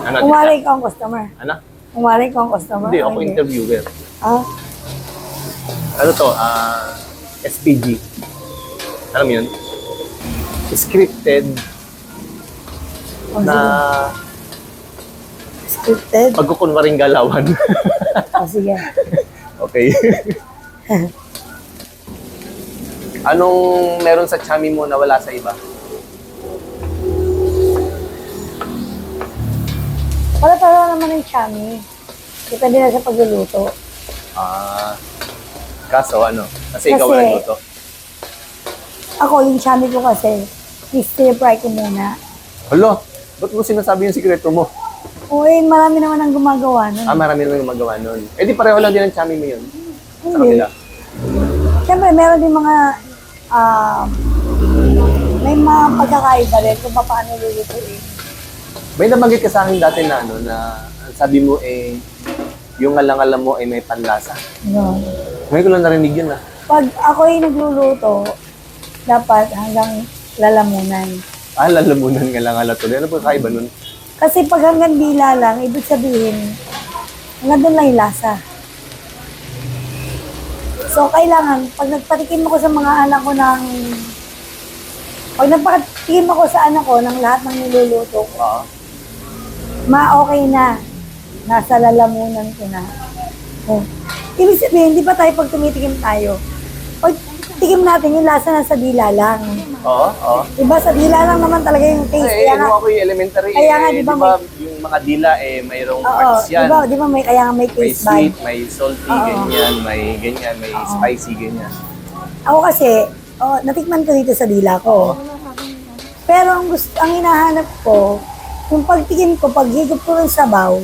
Ano, Kumari ka ang customer. Ano? Kumari ka ang customer. Hindi, ako interviewer. Ah, Ano to? SPG. Alam mo yun? Scripted oh, na scripted. pagkukunwaring galawan. Oh, sige. Okay. Anong meron sa chami mo na wala sa iba? Para naman yung chami. Depende na sa pagluluto. Kaso ano? Kasi ikaw Kasi- ang nagluto. Ako, yung chami ko kasi, i-stir fry ko muna. Hala, ba't mo sinasabi yung sikreto mo? Uy, marami naman ang gumagawa nun. Marami naman yung magawa nun. Eh di pareho lang din ang chami mo yun. Sa Hindi. kanila. Siyempre, meron din mga, may mga pagkakaiba rin kung paano lulutuin. May nabanggit ka sa akin dati na ano, na ang sabi mo yung alang-alam mo ay may panlasa. No. Ngayon ko lang narinig yun ah. Pag ako'y nagluluto, dapat hanggang lalamunan. Lalamunan nga lang tuloy. Ano po kakaiba nun? Kasi pag hanggang dila lang, ibig sabihin, hanggang doon lang yung lasa. So, kailangan, pag nagpatikim ako sa mga anak ko pag nagpatikim ako sa anak ko ng lahat ng niluluto ko, okay na. Nasa lalamunan ko na. Oh. Ibig sabihin, di ba tayo pag tumitikim tayo, pag tikim natin yung lasa nasa dila lang. Oo. Diba sa dila lang naman talaga yung taste. Kaya nga, ako yung elementary. Kaya nga, di ba, yung mga dila mayroong Oo, parts yan. di ba may, kaya nga may May taste sweet, bud. may salty, Oo. ganyan, may spicy, ganyan. Ako kasi, natikman ko dito sa dila ko. Pero ang hinahanap ko, yung pagtikim ko, paghigop ko ng sabaw,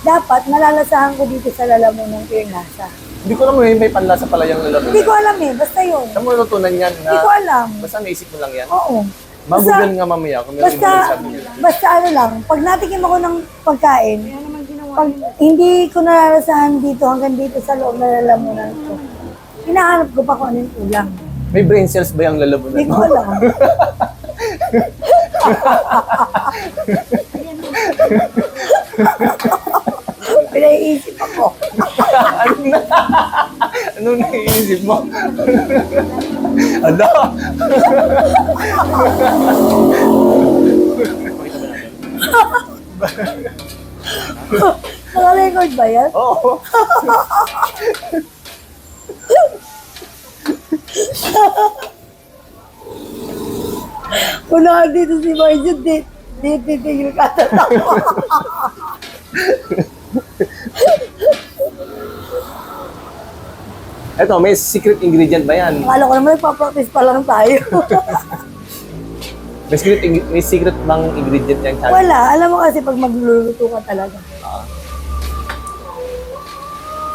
dapat malalasahan ko dito sa lalamunan ko yung lasa. Hindi ko alam may panlasa pala yung lalamunan. Hindi ko alam basta yun. Saan mo natutunan yan? Hindi ko alam. Basta naisip mo lang yan? Oo. Mag-google nga mamaya kung meron ibang sabi niya. Basta ano lang, pag natikim ako ng pagkain, pag hindi ko nalalasahan dito hanggang dito sa loob na lalamunan ko, hinahanap ko pa kung ano yung kulang. May brain cells ba yung lalamunan Hindi ko mo? alam. Pinaiisip ako. Anong naiisip mo? Ala! Naka-record ba yan? Oo. Kung dito si Marjo, dito yung katatawa. Eto, may secret ingredient ba yan? Akala ko naman nagpa-practice pa lang tayo. May secret bang ingredient yan? Chami? Wala. Alam mo kasi pag magluluto ka talaga.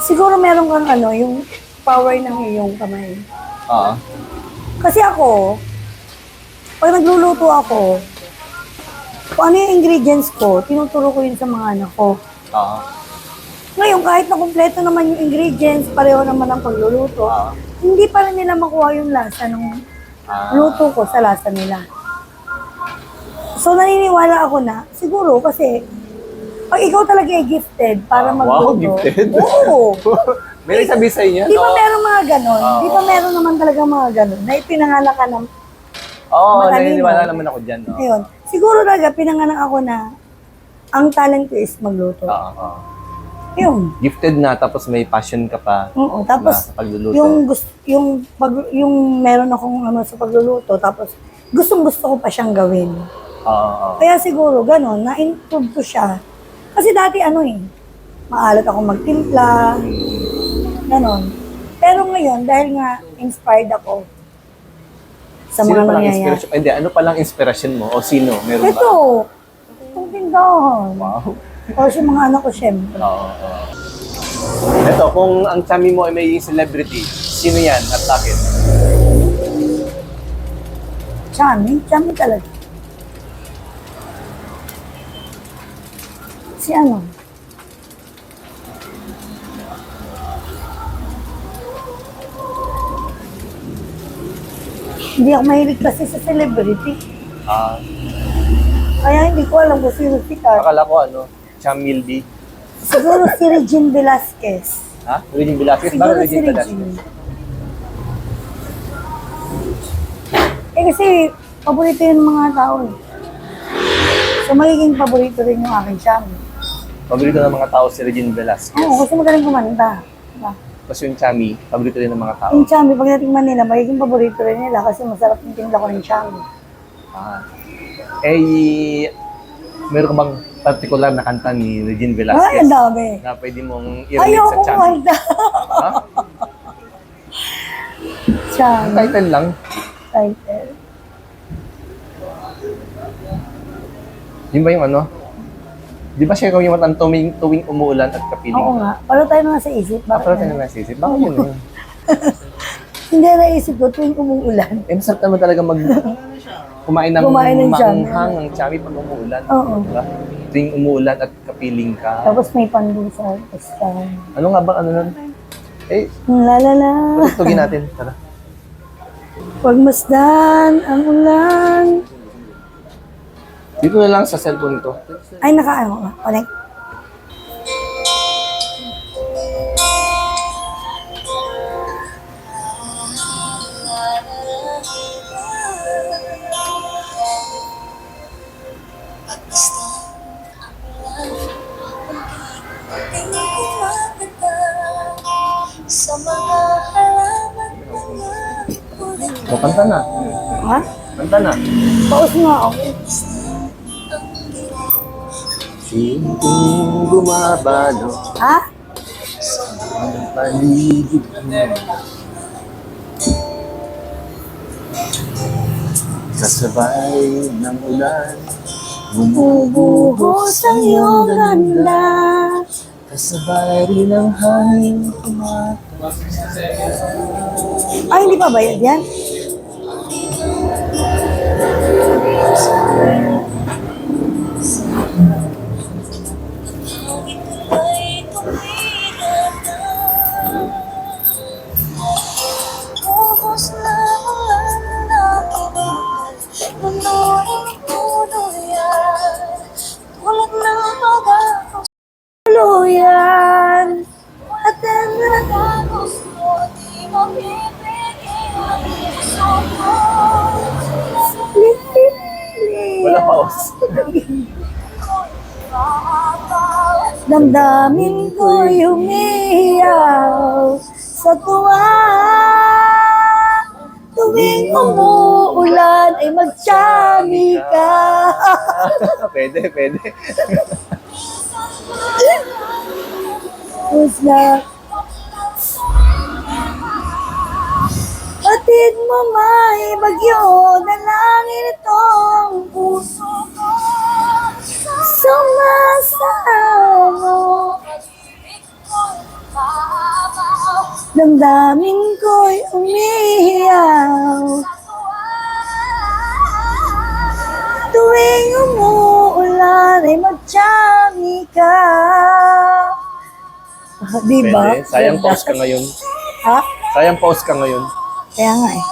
Siguro meron kang yung power ng iyong kamay. Oo. Kasi ako, pag nagluluto ako, kung ano yung ingredients ko, tinuturo ko yun sa mga anak ko. Oo. Ngayon, kahit na kumpleto naman yung ingredients, pareho naman ang pagluluto, hindi pa rin nila makuha yung lasa ng luto ko sa lasa nila. So, naniniwala ako na, siguro kasi, pag ikaw talaga ay gifted para magluto. Wow, gifted? Oo. May nagsabi sa inyo? Di ba meron mga ganon? Di ba meron naman talaga mga ganon? Na ipinangalan ka ng Oo, matalino. naniniwala naman ako dyan. No? Ayun. Siguro talaga, pinanganak ako na ang talent ko is magluto. Oo. Yun. Gifted na, tapos may passion ka pa. Oo. Tapos, sa pagluluto. yung meron akong sa pagluluto, tapos gustong-gusto ko pa siyang gawin. Oo. Kaya siguro, ganon, na-improve ko siya. Kasi dati maalat ako magtimpla, ganon. Pero ngayon, dahil nga inspired ako sa Sino mga palang nangyayari. inspiration? Hindi, ano palang inspiration mo? O sino? Meron ba? Ito, itong tindahan. Wow. O sa mga anak ko, syempre. Oo. Ito, kung ang chami mo ay may celebrity, sino yan at bakit? Chami talaga. Si ano? Hindi ako mahilig kasi sa celebrity. Ah, Kaya hindi ko alam kung sino sikat. akala ko ano, Chamil B. Siguro si Regine Velasquez. Ha? Regine Velasquez? Siguro Bakit si Regine Velasquez? Regine. Kasi, paborito yun ng mga tao eh. So, magiging paborito rin yung aking Chami. Paborito ng mga tao si Regine Velasquez. Oo, kasi magaling kumanta. Diba? Tapos yung Chami, paborito rin ng mga tao. Yung Chami, pag natingnan nila, magiging paborito rin nila kasi masarap yung tinda ko ng Chami. Ah. Eh, meron ka bang particular na kanta ni Regine Ay, Velasquez ang dami. na pwede mong i-relate Ayoko sa Chami? kumanta. Ha? Chami. Title lang. Title. Yun ba yung ano? Di ba siya yung matang tuwing umuulan at kapiling? Oo nga. Palo tayo na sa isip. Bakit Pero tayo ganun? na nasisip. Bakit yun yun? Hindi na naisip ko tuwing umuulan. Eh, masarap naman talaga kumain ng Kumain ng Chami. manghang ng Chami pag umuulan. Oo. Diba? Tuwing umuulan at kapiling ka. Tapos may pandesal. Basta. Ano nga ba ano nun? Eh, La la la. tugin natin. Tara. Pagmasdan ang ulan. Dito na lang sa cellphone ko. Ay, naka-ano ka. Connect. Sa mga halaman na O, kanta na. Ha? Kanta na. Paus nga ako. Sinting bumabalo Ha? ang paligid mo. Kasabay ng ulan, Bumubuhos ang iyong ganda. kasabay rin ang hangin Ay, hindi pa bayad yan? ay tumigan na. Buhos na ulan na pinunal, punuin puno yan. Tulad ng pag-ako Tuluyan. At Tapos mo, di mapipigil ang puso ko. Wala pause. damdamin ko'y umiiyaw sa tuwa. Tuwing umuulan ay magtsami ka. Pwede, pwede. Tapos na, batid mo may bagyo na langit itong puso ko. Sumasamo, damdamin ko'y umiiyaw. Tuwing umuulan ay magtsami ka. Diba? Pwede. Sayang pause ka ngayon. Ha? Sayang pause ka ngayon. Kaya nga eh.